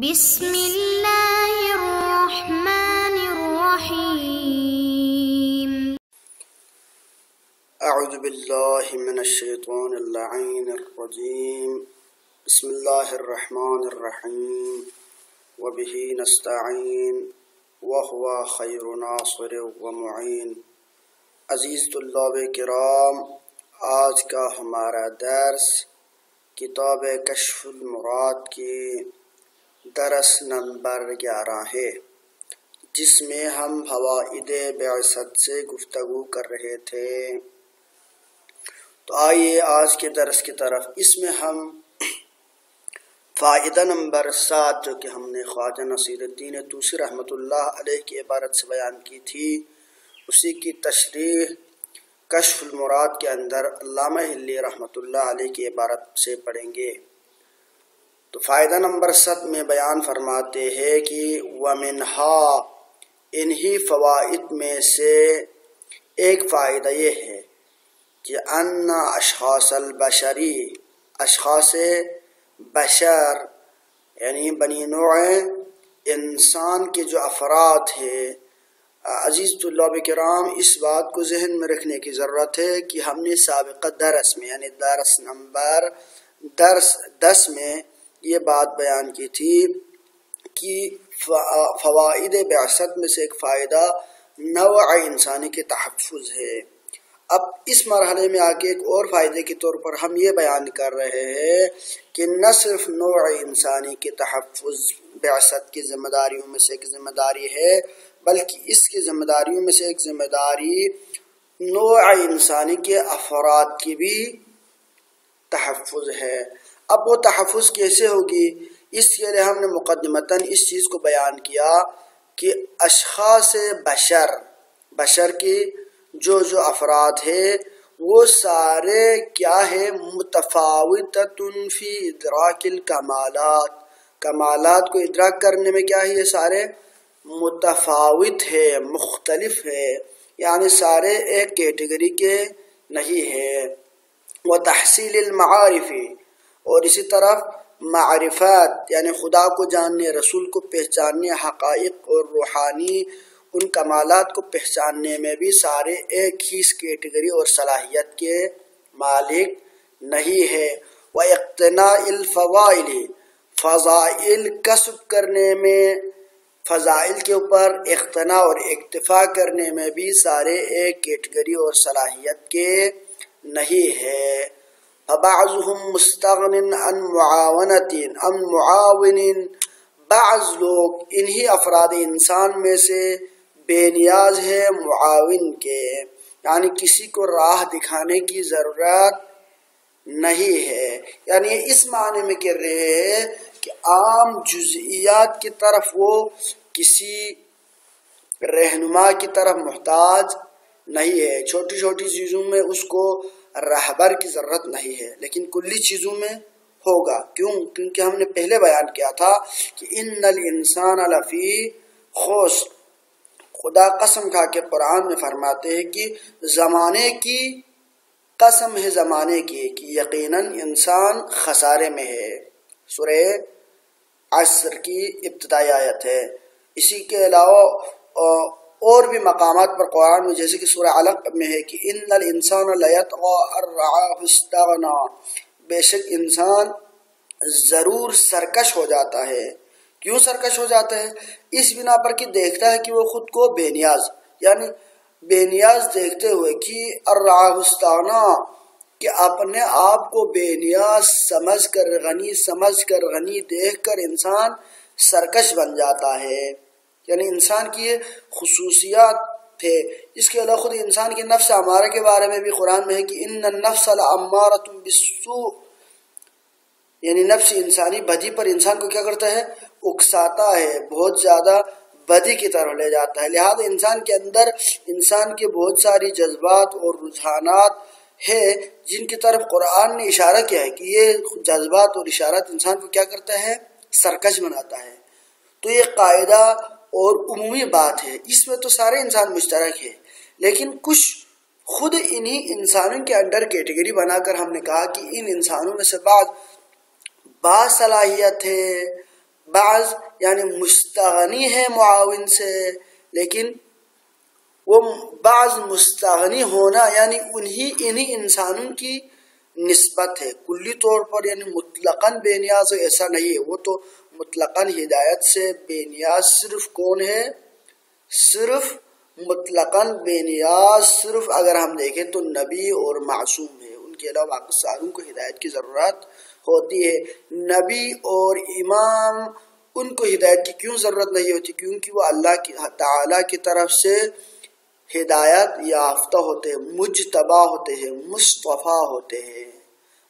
بسم اللہ الرحمن الرحیم۔ اعوذ باللہ من الشیطان اللعین الرجیم۔ بسم اللہ الرحمن الرحیم وبہ نستعین وہو خیر ناصر ومعین۔ عزیز طلاب کرام، آج کا ہمارا درس کتاب کشف المراد کی درس نمبر 11 ہے، جس میں ہم فوائد بعثت سے گفتگو کر رہے تھے۔ تو آئیے آج کے درس کی طرف۔ اس میں ہم فائدہ نمبر 7 جو کہ ہم نے خواجہ نصیر الدین طوسی رحمۃ اللہ علیہ کی عبارت سے بیان کی تھی، اسی کی تشریح کشف المراد کے اندر علامہ حلی رحمۃ اللہ علیہ کی عبارت سے پڑھیں گے۔ تو فائدہ نمبر 7 میں بیان فرماتے ہیں کہ وَمِنْهَا، انہی فوائد میں سے ایک فائدہ یہ ہے کہ ان اشخاص البشری، اشخاص بشر یعنی بنی نوع انسان کے جو افراد ہیں۔ عزیز طلاب کرام، اس بات کو ذہن میں رکھنے کی ضرورت ہے کہ ہم نے سابقہ درس میں یعنی درس نمبر 10 میں یہ بات بیان کی تھی کہ فوائد بعثت میں سے ایک فائدہ نوع انسانی کے تحفظ ہے۔ اب اس مرحلے میں آ کے ایک اور فائدے کے طور پر ہم یہ بیان کر رہے ہیں کہ نہ صرف نوع انسانی کے تحفظ بعثت کی ذمہ داریوں میں سے ایک ذمہ داری ہے، بلکہ اس کی ذمہ داریوں میں سے ایک ذمہ داری نوع انسانی کے افراد کی بھی تحفظ ہے۔ اب وہ تحفظ کیسے ہوگی؟ اس کے لیے ہم نے مقدمتاً اس چیز کو بیان کیا کہ اشخاص بشر کی جو افراد ہیں وہ سارے کیا ہے؟ متفاوتۃ فی ادراک الکمالات، کمالات کو ادراک کرنے میں کیا ہے؟ یہ سارے متفاوت ہے، مختلف ہے، یعنی سارے ایک کیٹیگری کے نہیں ہے۔ وتحصیل المعارف، اور اسی طرف معرفت یعنی خدا کو جاننے، رسول کو پہچاننے، حقائق اور روحانی ان کمالات کو پہچاننے میں بھی سارے ایک ہی کیٹیگری اور صلاحیت کے مالک نہیں ہے۔ وَاقْتِنَاءِ الْفَضَائِلِ، فضائل کسب کرنے میں، فضائل کے اوپر اقتناء اور اکتفا کرنے میں بھی سارے ایک کیٹیگری اور صلاحیت کے نہیں ہے۔ فَبَعْضُهُمْ مُسْتَغْنٍ عَنْ مُعَاوِنٍ، بعض لوگ انہی افراد انسان میں سے بے نیاز ہے معاون کے، یعنی کسی کو راہ دکھانے کی ضرورت نہیں ہے۔ یعنی اس معنی میں کہہ رہے ہیں کہ عام جزئیات کی طرف وہ کسی رہنما کی طرف محتاج نہیں ہے، چھوٹی چھوٹی چیزوں میں اس کو رہبر کی ضرورت نہیں ہے، لیکن کلی چیزوں میں ہوگا۔ کیونکہ ہم نے پہلے بیان کیا تھا کہ ان الانسان لفی خسر، خدا قسم کھا کے قرآن میں فرماتے ہیں کہ زمانے کی قسم ہے، زمانے کی کہ یقیناً انسان خسارے میں ہے۔ سورہ عصر کی ابتدائی آیت ہے۔ اسی کے علاوہ اور بھی مقامات پر قرآن میں، جیسے کہ سورہ علق میں ہے کہ ان الانسان لیطغی ان رآہ استغنی، بے شک انسان ضرور سرکش ہو جاتا ہے۔ کیوں سرکش ہو جاتا ہے؟ اس بنا پر کہ دیکھتا ہے کہ وہ خود کو بے نیاز، یعنی بے نیاز دیکھتے ہوئے کہ ان رآہ استغنی، کہ اپنے آپ کو بے نیاز سمجھ کر غنی دیکھ کر انسان سرکش بن جاتا ہے۔ یعنی انسان کی یہ خصوصیات تھے۔ اس کے علاوہ خود انسان کی نفس امارہ کے بارے میں بھی قرآن میں ہے کہ ان النفس لامارۃ بالسوء، یعنی نفس انسانی بدی پر انسان کو کیا کرتا ہے؟ اکساتا ہے، بہت زیادہ بدی کی طرف لے جاتا ہے۔ لہذا انسان کے اندر انسان کے بہت ساری جذبات اور رجحانات ہے جن کی طرف قرآن نے اشارہ کیا ہے کہ یہ جذبات اور اشارات انسان کو کیا کرتا ہے؟ سرکش بناتا ہے۔ تو یہ قاعدہ اور عمومی بات ہے، اس میں تو سارے انسان مشترک ہے، لیکن کچھ خود انہی انسانوں کے انڈر کیٹیگری بنا کر ہم نے کہا کہ ان انسانوں میں سے بعض باصلاحیت ہے، بعض یعنی مستغنی ہے معاون سے، لیکن وہ بعض مستغنی ہونا یعنی انہی انسانوں کی نسبت ہے، کلی طور پر یعنی مطلقاً بے نیاز ایسا نہیں ہے، وہ تو مطلقاً ہدایت سے بے نیاز صرف کون ہے؟ صرف مطلقاً بے نیاز صرف اگر ہم دیکھیں تو نبی اور معصوم ہے، ان کے علاوہ باقی ساروں کو ہدایت کی ضرورت ہوتی ہے۔ نبی اور امام ان کو ہدایت کی کیوں ضرورت نہیں ہوتی؟ کیونکہ وہ اللہ تعالیٰ کی طرف سے ہدایت یافتہ ہوتے ہیں، مجتبی ہوتے ہیں، مصطفیٰ ہوتے ہیں۔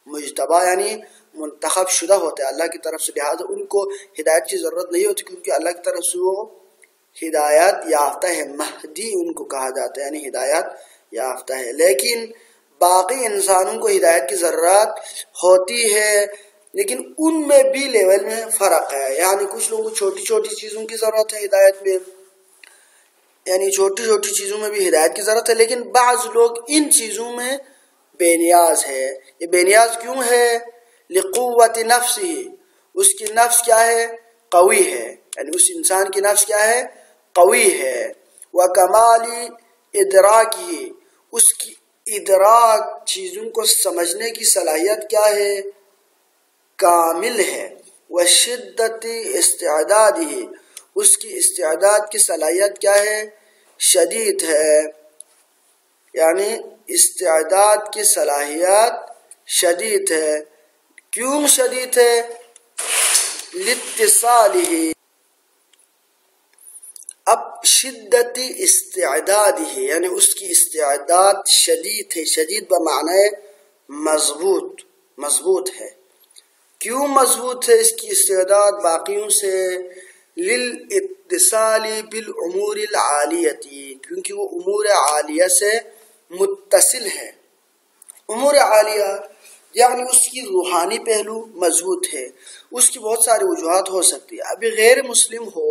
مجتبی یعنی منتخب شدہ ہوتے ہیں اللہ کی طرف سے، لہٰذا ان کو ہدایت کی ضرورت نہیں ہوتی، کیونکہ اللہ کی طرف سے وہ ہدایت یافتہ ہے، مہدی ان کو کہا جاتا ہے، یعنی ہدایت یافتہ ہے۔ لیکن باقی انسانوں کو ہدایت کی ضرورت ہوتی ہے، لیکن ان میں بھی لیول میں فرق ہے، یعنی کچھ لوگوں کو چھوٹی چھوٹی چیزوں کی ضرورت ہے ہدایت میں، یعنی چھوٹی چھوٹی چیزوں میں بھی ہدایت کی ضرورت ہے، لیکن بعض لوگ ان چیزوں میں بے نیاز ہے۔ یہ بے نیاز کیوں ہے؟ لقوت نفسہ، اس کی نفس کیا ہے؟ قوی ہے، یعنی اس انسان کی نفس کیا ہے؟ قوی ہے۔ وکمال ادراکہ، اس کی ادراک چیزوں کو سمجھنے کی صلاحیت کیا ہے؟ کامل ہے۔ وشدت استعدادہ، اس کی استعداد کی صلاحیت کیا ہے؟ شدید ہے، یعنی استعداد کی صلاحیت شدید ہے۔ کیوں شدید ہے؟ لاتصالہ، اب شدت استعداد ہے یعنی اس کی استعداد شدید ہے، شدید بمعنی مضبوط، مضبوط ہے۔ کیوں مضبوط ہے اس کی استعداد باقیوں سے؟ للاتصال بالامور العالیہ، کیونکہ وہ امور عالیہ سے متصل ہے۔ امور عالیہ یعنی اس کی روحانی پہلو مضبوط ہے، اس کی بہت ساری وجوہات ہو سکتی ہے۔ ابھی غیر مسلم ہو،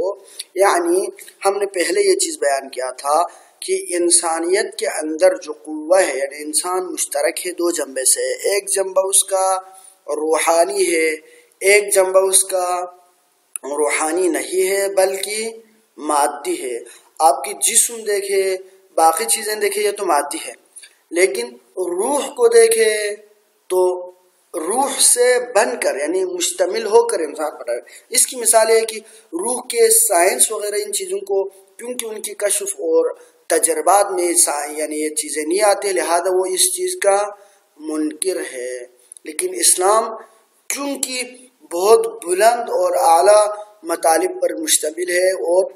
یعنی ہم نے پہلے یہ چیز بیان کیا تھا کہ انسانیت کے اندر جو قوہ ہے، یعنی انسان مشترک ہے دو جنبے سے، ایک جنبہ اس کا روحانی ہے، ایک جنبہ اس کا روحانی نہیں ہے بلکہ مادی ہے۔ آپ کی جسم دیکھے، باقی چیزیں دیکھے، یہ تو مادی ہے، لیکن روح کو دیکھے تو روح سے بن کر یعنی مشتمل ہو کر انسان بنا ہے۔ اس کی مثال ہے کہ روح کے سائنس وغیرہ ان چیزوں کو، کیونکہ ان کی کشف اور تجربات میں یعنی یہ چیزیں نہیں آتی، لہذا وہ اس چیز کا منکر ہے۔ لیکن اسلام چونکہ بہت بلند اور اعلیٰ مطالب پر مشتمل ہے اور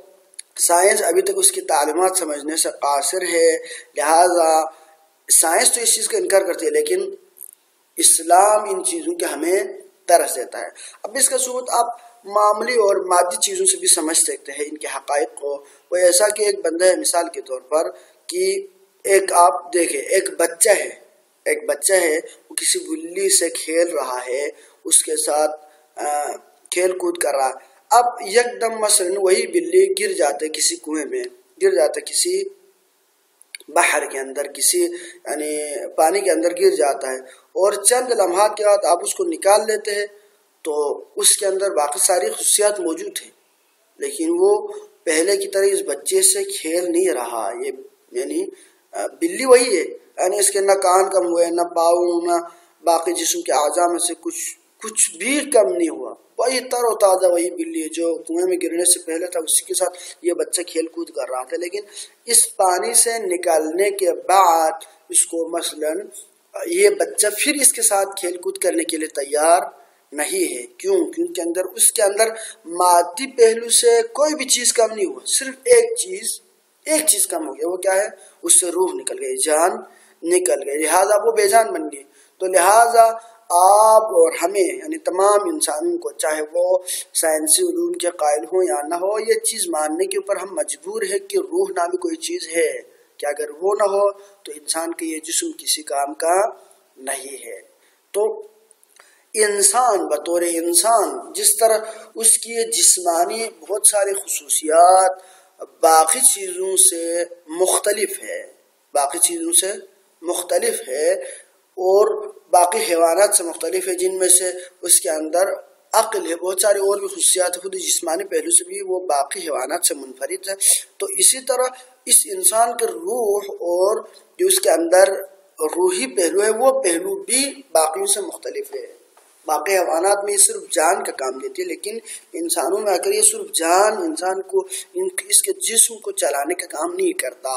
سائنس ابھی تک اس کی تعلیمات سمجھنے سے قاصر ہے، لہذا سائنس تو اس چیز کا انکار کرتی ہے، لیکن اسلام ان چیزوں کے ہمیں ترس دیتا ہے۔ اب اس کا ثبوت آپ معاملی اور مادی چیزوں سے بھی سمجھ سکتے ہیں ان کے حقائق کو۔ وہ ایسا کہ ایک بندہ ہے، مثال کے طور پر کہ ایک آپ دیکھیں ایک بچہ ہے وہ کسی بلی سے کھیل رہا ہے، اس کے ساتھ کھیل کود کر رہا ہے۔ اب یک دم مثلا وہی بلی گر جاتے کسی کنویں میں، گر جاتا کسی بحر کے اندر، کسی یعنی پانی کے اندر گر جاتا ہے، اور چند لمحات کے بعد آپ اس کو نکال لیتے ہیں تو اس کے اندر باقی ساری خصوصیات موجود ہیں، لیکن وہ پہلے کی طرح اس بچے سے کھیل نہیں رہا۔ یہ یعنی بلی وہی ہے، یعنی اس کے نہ کان کم ہوئے، نہ پاؤں، نہ باقی جسم کے اعضاء میں سے کچھ بھی کم نہیں ہوا، وہی تر و تازہ وہی بلی ہے جو کنویں میں گرنے سے پہلے تھا، اسی کے ساتھ یہ بچہ کھیل کود کر رہا تھا۔ لیکن اس پانی سے نکالنے کے بعد اس کو مثلا یہ بچہ پھر اس کے ساتھ کھیل کود کرنے کے لیے تیار نہیں ہے۔ کیوں؟ کیونکہ اس کے اندر مادی پہلو سے کوئی بھی چیز کم نہیں ہوا، صرف ایک چیز کم ہو گیا، وہ کیا ہے؟ اس سے روح نکل گئی، جان نکل گئی، لہٰذا وہ بے جان بن گئی۔ تو لہٰذا آپ اور ہمیں یعنی تمام انسانوں کو، چاہے وہ سائنسی علوم کے قائل ہوں یا نہ ہو، یہ چیز ماننے کے اوپر ہم مجبور ہے کہ روح نامی کوئی چیز ہے، کہ اگر وہ نہ ہو تو انسان کا یہ جسم کسی کام کا نہیں ہے۔ تو انسان بطور انسان جس طرح اس کی جسمانی بہت ساری خصوصیات باقی چیزوں سے مختلف ہے اور باقی حیوانات سے مختلف ہے، جن میں سے اس کے اندر عقل ہے، بہت سارے اور بھی خصوصیات خود جسمانی پہلو سے بھی وہ باقی حیوانات سے منفرد ہے. تو اسی طرح اس انسان کے روح اور جو اس کے اندر روحی پہلو ہے وہ پہلو بھی باقیوں سے مختلف ہے. باقی حیوانات میں صرف جان کا کام دیتی ہے، لیکن انسانوں میں اگر یہ صرف جان انسان کو اس کے جسم کو چلانے کا کام نہیں کرتا،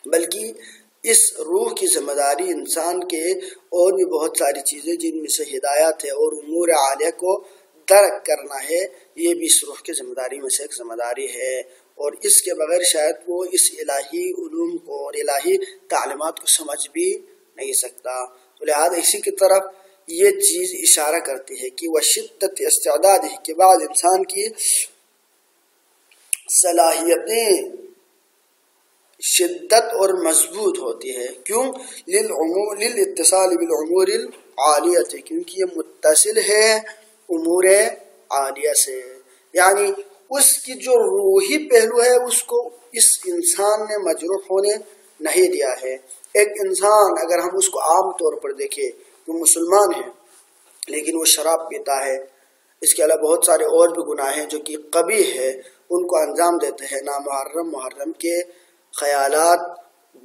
بلکہ اس روح کی ذمہ داری انسان کے اور بھی بہت ساری چیزیں جن میں سے ہدایت ہے اور امور عالیہ کو درک کرنا ہے، یہ بھی اس روح کی ذمہ داری میں سے ایک ذمہ داری ہے. اور اس کے بغیر شاید وہ اس الہی علوم کو اور الہی تعلیمات کو سمجھ بھی نہیں سکتا. تو لہذا اسی کی طرف یہ چیز اشارہ کرتی ہے کہ وہ شدت استعداد ہے کہ بعض انسان کی صلاحیتیں شدت اور مضبوط ہوتی ہے. کیوں؟ للاتصال بالامور العالیہ، کیونکہ یہ متصل ہے امور عالیہ سے. یعنی اس کی جو روحی پہلو ہے اس کو اس انسان نے مجروح ہونے نہیں دیا ہے. ایک انسان اگر ہم اس کو عام طور پر دیکھیں، وہ مسلمان ہے لیکن وہ شراب پیتا ہے، اس کے علاوہ بہت سارے اور بھی گناہ ہیں جو کہ قبیح ہے، ان کو انجام دیتے ہیں. محرم کے خیالات،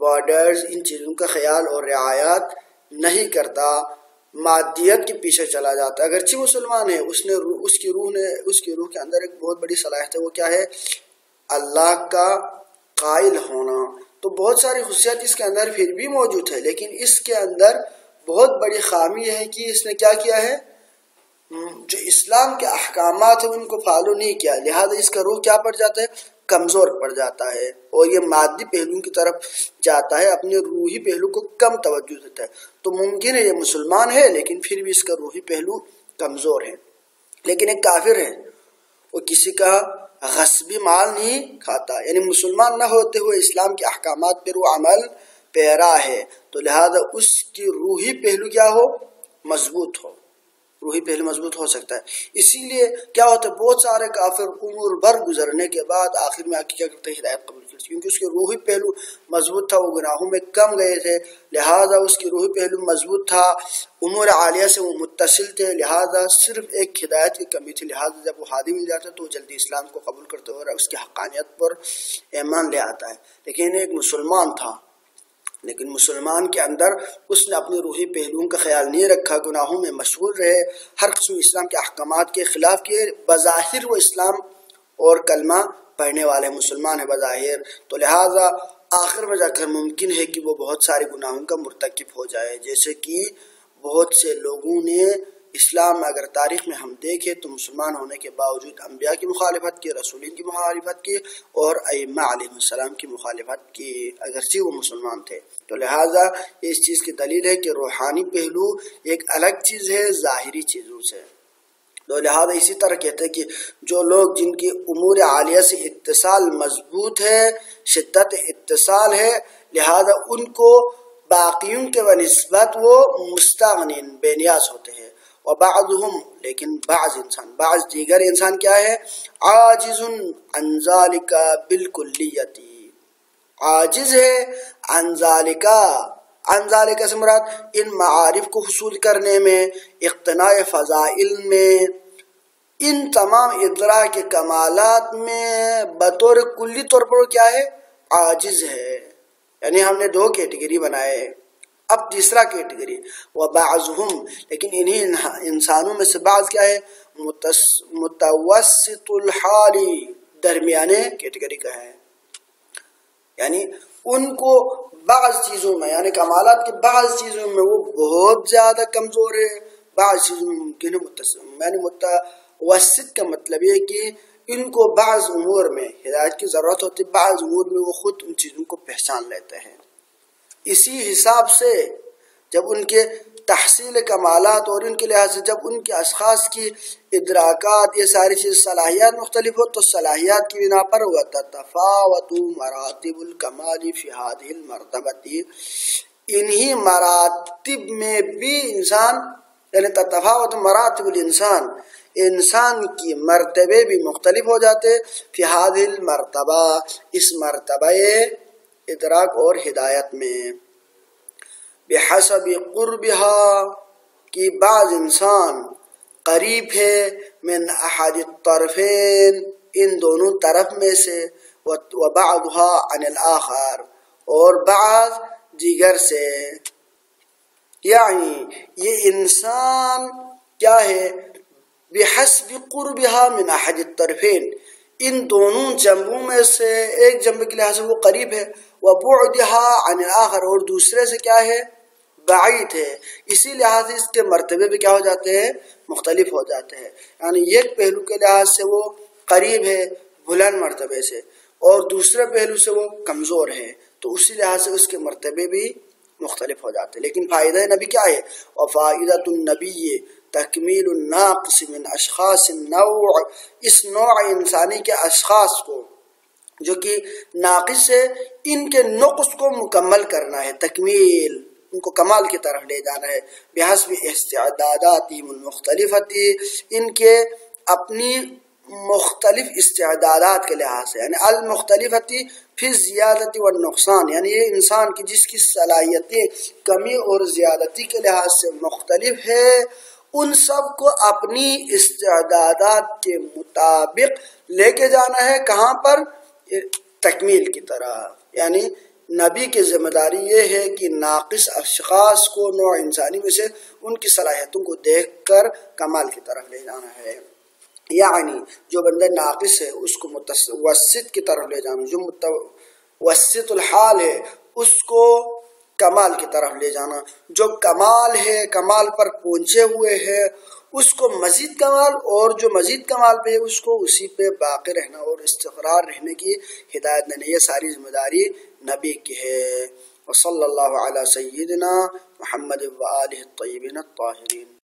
بارڈرز، ان چیزوں کا خیال اور رعایت نہیں کرتا، مادیت کے پیچھے چلا جاتا ہے. اگرچہ مسلمان ہے، اس کی روح کے اندر ایک بہت بڑی صلاحیت ہے، وہ کیا ہے؟ اللہ کا قائل ہونا. تو بہت ساری خصوصیات اس کے اندر پھر بھی موجود ہے، لیکن اس کے اندر بہت بڑی خامی ہے کہ اس نے کیا کیا ہے؟ جو اسلام کے احکامات ہیں ان کو فالو نہیں کیا، لہذا اس کا روح کیا پڑ جاتا ہے؟ کمزور پڑ جاتا ہے، اور یہ مادی پہلو کی طرف جاتا ہے، اپنے روحی پہلو کو کم توجہ دیتا ہے. تو ممکن ہے یہ مسلمان ہے لیکن پھر بھی اس کا روحی پہلو کمزور ہے. لیکن ایک کافر ہے، وہ کسی کا غصبی مال نہیں کھاتا، یعنی مسلمان نہ ہوتے ہوئے اسلام کے احکامات پر وہ عمل پیرا ہے. تو لہذا اس کی روحی پہلو کیا ہو؟ مضبوط ہو. روحی پہلو مضبوط ہو سکتا ہے. اسی لیے کیا ہوتا ہے؟ بہت سارے کافر عمر بھر گزرنے کے بعد آخر میں آ کے کیا کرتے ہیں؟ ہدایت قبول کرتے، کیونکہ اس کے روحی پہلو مضبوط تھا، وہ گناہوں میں کم گئے تھے، لہذا اس کی روحی پہلو مضبوط تھا، امور عالیہ سے وہ متصل تھے، لہذا صرف ایک ہدایت کی کمی تھی. لہذا جب وہ ہادی مل جاتا ہے تو وہ جلدی اسلام کو قبول کرتے اور اس کی حقانیت پر ایمان لے آتا ہے. لیکن ایک مسلمان تھا، لیکن مسلمان کے اندر اس نے اپنی روحی پہلوؤں کا خیال نہیں رکھا، گناہوں میں مشغول رہے، ہر قسم اسلام کے احکامات کے خلاف کیے. بظاہر وہ اسلام اور کلمہ پڑھنے والے مسلمان ہے بظاہر، تو لہٰذا آخر میں جا کر ممکن ہے کہ وہ بہت سارے گناہوں کا مرتکب ہو جائے. جیسے کہ بہت سے لوگوں نے اسلام میں اگر تاریخ میں ہم دیکھیں تو مسلمان ہونے کے باوجود انبیاء کی مخالفت کی، رسولین کی مخالفت کی، اور ائمہ علیہ السلام کی مخالفت کی، اگرچہ وہ مسلمان تھے. تو لہٰذا اس چیز کی دلیل ہے کہ روحانی پہلو ایک الگ چیز ہے ظاہری چیزوں سے. تو لہٰذا اسی طرح کہتے ہیں کہ جو لوگ جن کی امور عالیہ سے اتصال مضبوط ہے، شدت اتصال ہے، لہذا ان کو باقیوں کے بنسبت وہ مستغنین بے نیاز ہوتے ہیں. وبعضهم، لیکن بعض دیگر انسان کیا ہے؟ عاجز عن ذالک بالکلیت، عاجز ہے عن ذالک سے مراد ان معارف کو حصول کرنے میں، اقتناء فضائل میں، ان تمام ادراک کے کمالات میں بطور کلی طور پر کیا ہے؟ عاجز ہے. یعنی ہم نے دو کیٹیگری بنائے، اب تیسرا کیٹیگری وبعضهم، لیکن انہیں انسانوں میں سے بعض کیا ہے؟ متوسط الحالی، درمیانے کیٹیگری کا ہے. یعنی ان کو بعض چیزوں میں، یعنی کمالات کے بعض چیزوں میں وہ بہت زیادہ کمزور ہے، بعض چیزوں میں ممکن ہے یعنی متوسط کا مطلب یہ کہ ان کو بعض امور میں ہدایت کی ضرورت ہوتی ہے، بعض امور میں وہ خود ان چیزوں کو پہچان لیتے ہیں. اسی حساب سے جب ان کے تحصیل کمالات اور ان کے لحاظ سے جب ان کے اشخاص کی ادراکات، یہ ساری چیز صلاحیات مختلف ہو، تو صلاحیات کی بنا پر وتتفاوت مراتب الکمال فی هذه المرتبہ، انہی مراتب میں بھی انسان، یعنی تتفاوت مراتب الانسان، انسان کی مرتبے بھی مختلف ہو جاتے فی هذه المرتبہ، اس مرتبہ ادراک اور ہدایت میں، بحسب قربها، کی بعض انسان قریب ہے، من احد الطرفین ان دونوں طرف میں سے، وبعضها عن الآخر اور بعض دیگر سے. یعنی یہ انسان کیا ہے، بحسب قربها من احد الطرفین ان دونوں جنبوں میں سے ایک جنب کے لحاظ سے وہ قریب ہے، وبعدها عن الآخر اور دوسرے سے کیا ہے، بعید ہے. اسی لحاظ سے اس کے مرتبے بھی کیا ہو جاتے ہیں، مختلف ہو جاتے ہیں. یعنی ایک پہلو کے لحاظ سے وہ قریب ہے بلند مرتبے سے، اور دوسرے پہلو سے وہ کمزور ہے، تو اسی لحاظ سے اس کے مرتبے بھی مختلف ہو جاتے ہیں. لیکن فائدہ نبی کیا ہے، وفائدۃ النبی تکمیل الناقص من اشخاص النوع، اس نوع انسانی کے اشخاص کو جو کہ ناقص ہے ان کے نقص کو مکمل کرنا ہے، تکمیل ان کو کمال کی طرف لے جانا ہے. بحسب استعداداتهم المختلفۃ ان کے اپنی مختلف استعدادات کے لحاظ سے، یعنی المختلفۃ فی الزیادۃ والنقصان، یعنی یہ انسان کی جس کی صلاحیتیں کمی اور زیادتی کے لحاظ سے مختلف ہے، ان سب کو اپنی استعدادات کے مطابق لے کے جانا ہے. کہاں پر، تکمیل کی طرح. یعنی نبی کی ذمہ داری یہ ہے کہ ناقص اشخاص کو نوع انسانی میں سے ان کی صلاحیتوں کو دیکھ کر کمال کی طرف لے جانا ہے. یعنی جو بندہ ناقص ہے اس کو متوسط کی طرف لے جانا، جو متوسط الحال ہے اس کو کمال کی طرف لے جانا، جو کمال ہے کمال پر پہنچے ہوئے ہے اس کو مزید کمال، اور جو مزید کمال پہ ہے اس کو اسی پہ باقی رہنا اور استقرار رہنے کی ہدایت دینا. یہ ساری ذمہ داری نبی کی ہے. وصلی اللہ علی سیدنا محمد وآلہ الطیبین الطاہرین.